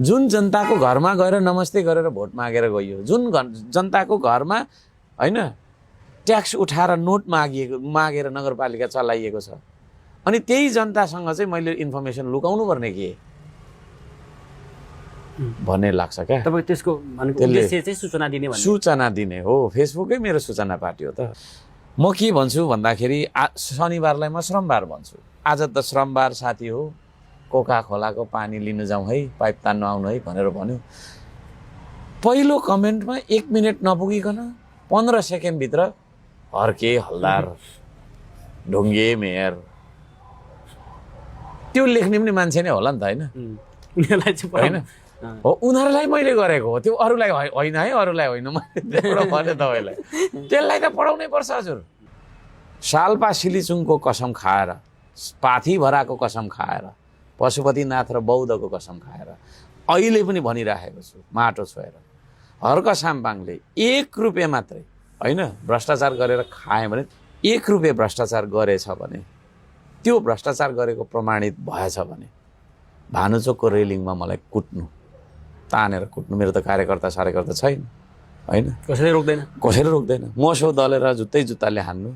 जुन जनताको घरमा गएर नमस्ते गरेर भोट मागेर गइयो, जुन जनताको घरमा हैन ट्याक्स उठाएर नोट मागेर नगरपालिका चलाइएको छ, अनि त्यही जनतासँग चाहिँ मैले इन्फर्मेसन लुकाउनु पर्ने के भन्ने लाग्छ क्या। तपाईँ त्यसको उद्देश्य चाहिँ सूचना दिने हो। फेसबुकै मेरो सूचना पार्टी हो त। म के भन्छु भन्दाखेरि शनिबारलाई म श्रमबार भन्छु। आज त श्रमबार साथी हो, कोका खोलाको पानी लिन जाउँ है, पाइप तान्नु आउनु है भनेर भन्यो। पहिलो कमेन्टमा 1 मिनट नपुगिकन 15 सेकेन्डभित्र हर्के हल्दार ढुङ्गे मेयर, त्यो लेख्ने पनि मान्छे नै होला नि त होइन, उनीहरूलाई चाहिँ होइन हो, उनीहरूलाई मैले गरेको हो, त्यो अरूलाई होइन है, अरूलाई होइन, मैले भने तपाईँलाई त्यसलाई त पढाउनै पर्छ हजुर। साल्पा सिलिचुङको कसम खाएर, पाथीभराको कसम खाएर, पशुपतिनाथ र बौद्धको कसम खाएर अहिले पनि भनिराखेको छु, माटो छोएर हर्क साम्पाङले 1 रुपियाँ मात्रै होइन भ्रष्टाचार गरेर खाएँ भने, 1 रुपियाँ भ्रष्टाचार गरेछ भने, त्यो भ्रष्टाचार गरेको प्रमाणित भएछ भने भानुचोकको रेलिङमा मलाई कुट्नु, तानेर कुट्नु। मेरो त कार्यकर्ता छैन होइन, कसैले रोक्दैन, मसो दलेर जुत्तैले हान्नु।